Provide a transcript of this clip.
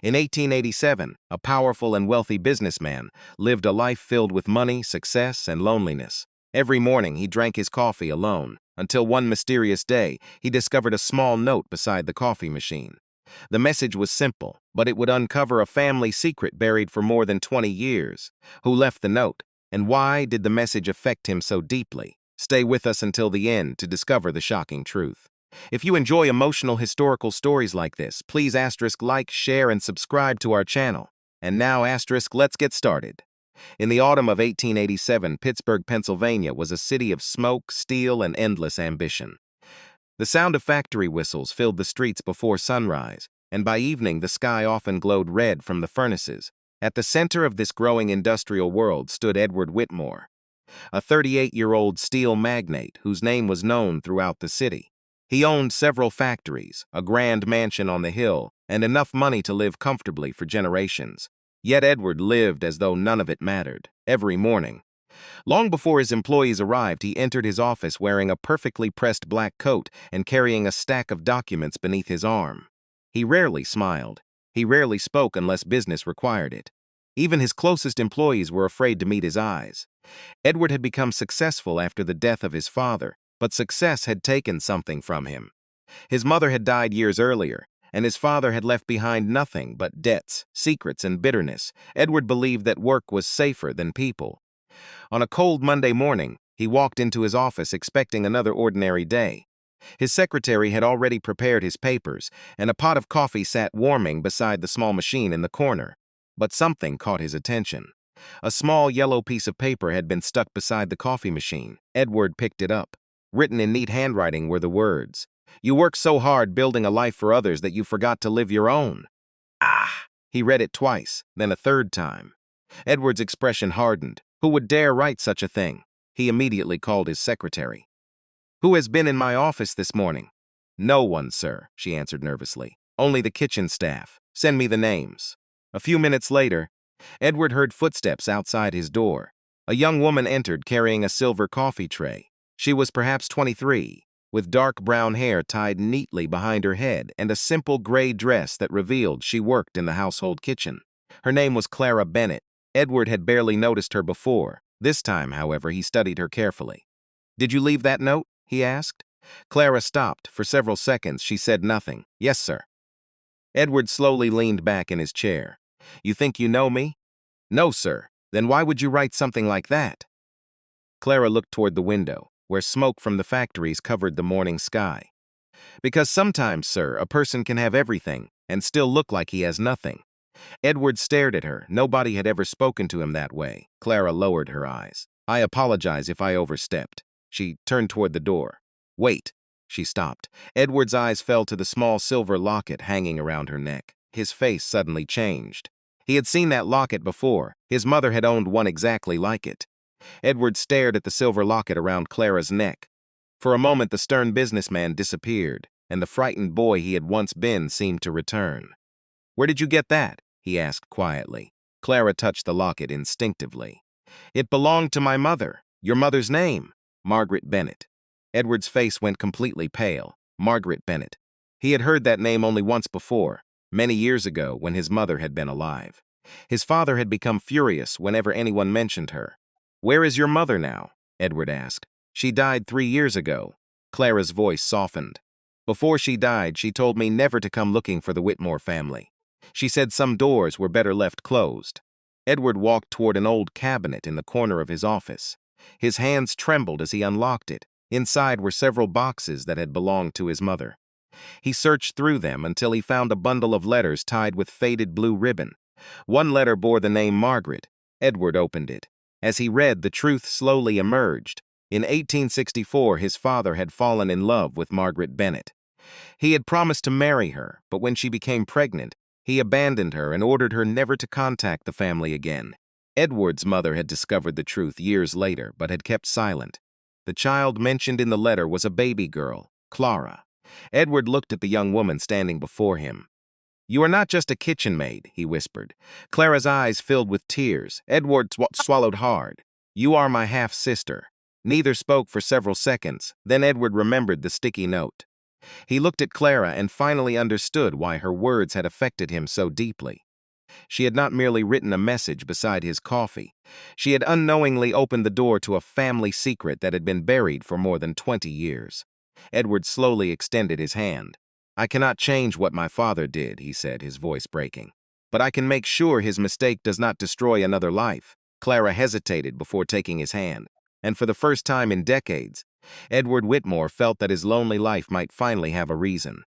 In 1887, a powerful and wealthy businessman lived a life filled with money, success, and loneliness. Every morning he drank his coffee alone, until one mysterious day he discovered a small note beside the coffee machine. The message was simple, but it would uncover a family secret buried for more than 20 years. Who left the note, and why did the message affect him so deeply? Stay with us until the end to discover the shocking truth. If you enjoy emotional historical stories like this, please like, share, and subscribe to our channel. And now let's get started. In the autumn of 1887, Pittsburgh, Pennsylvania was a city of smoke, steel, and endless ambition. The sound of factory whistles filled the streets before sunrise, and by evening the sky often glowed red from the furnaces. At the center of this growing industrial world stood Edward Whitmore, a 38-year-old steel magnate whose name was known throughout the city. He owned several factories, a grand mansion on the hill, and enough money to live comfortably for generations. Yet Edward lived as though none of it mattered. Every morning, long before his employees arrived, he entered his office wearing a perfectly pressed black coat and carrying a stack of documents beneath his arm. He rarely smiled. He rarely spoke unless business required it. Even his closest employees were afraid to meet his eyes. Edward had become successful after the death of his father, but success had taken something from him. His mother had died years earlier, and his father had left behind nothing but debts, secrets, and bitterness. Edward believed that work was safer than people. On a cold Monday morning, he walked into his office expecting another ordinary day. His secretary had already prepared his papers, and a pot of coffee sat warming beside the small machine in the corner. But something caught his attention. A small yellow piece of paper had been stuck beside the coffee machine. Edward picked it up. Written in neat handwriting were the words, "You work so hard building a life for others that you forgot to live your own." Ah! He read it twice, then a third time. Edward's expression hardened. Who would dare write such a thing? He immediately called his secretary. "Who has been in my office this morning?" "No one, sir," she answered nervously. "Only the kitchen staff. Send me the names." A few minutes later, Edward heard footsteps outside his door. A young woman entered carrying a silver coffee tray. She was perhaps 23, with dark brown hair tied neatly behind her head and a simple gray dress that revealed she worked in the household kitchen. Her name was Clara Bennett. Edward had barely noticed her before. This time, however, he studied her carefully. "Did you leave that note?" he asked. Clara stopped. For several seconds, she said nothing. "Yes, sir." Edward slowly leaned back in his chair. "You think you know me?" "No, sir." "Then why would you write something like that?" Clara looked toward the window, where smoke from the factories covered the morning sky. "Because sometimes, sir, a person can have everything and still look like he has nothing." Edward stared at her. Nobody had ever spoken to him that way. Clara lowered her eyes. "I apologize if I overstepped." She turned toward the door. "Wait." She stopped. Edward's eyes fell to the small silver locket hanging around her neck. His face suddenly changed. He had seen that locket before. His mother had owned one exactly like it. Edward stared at the silver locket around Clara's neck. For a moment, the stern businessman disappeared, and the frightened boy he had once been seemed to return. "Where did you get that?" he asked quietly. Clara touched the locket instinctively. "It belonged to my mother." "Your mother's name?" "Margaret Bennett." Edward's face went completely pale. Margaret Bennett. He had heard that name only once before, many years ago when his mother had been alive. His father had become furious whenever anyone mentioned her. "Where is your mother now?" Edward asked. "She died 3 years ago." Clara's voice softened. "Before she died, she told me never to come looking for the Whitmore family. She said some doors were better left closed." Edward walked toward an old cabinet in the corner of his office. His hands trembled as he unlocked it. Inside were several boxes that had belonged to his mother. He searched through them until he found a bundle of letters tied with faded blue ribbon. One letter bore the name Margaret. Edward opened it. As he read, the truth slowly emerged. In 1864, his father had fallen in love with Margaret Bennett. He had promised to marry her, but when she became pregnant, he abandoned her and ordered her never to contact the family again. Edward's mother had discovered the truth years later, but had kept silent. The child mentioned in the letter was a baby girl, Clara. Edward looked at the young woman standing before him. "You are not just a kitchen maid," he whispered. Clara's eyes filled with tears. Edward swallowed hard. "You are my half-sister." Neither spoke for several seconds. Then Edward remembered the sticky note. He looked at Clara and finally understood why her words had affected him so deeply. She had not merely written a message beside his coffee. She had unknowingly opened the door to a family secret that had been buried for more than 20 years. Edward slowly extended his hand. "I cannot change what my father did," he said, his voice breaking. "But I can make sure his mistake does not destroy another life." Clara hesitated before taking his hand, and for the first time in decades, Edward Whitmore felt that his lonely life might finally have a reason.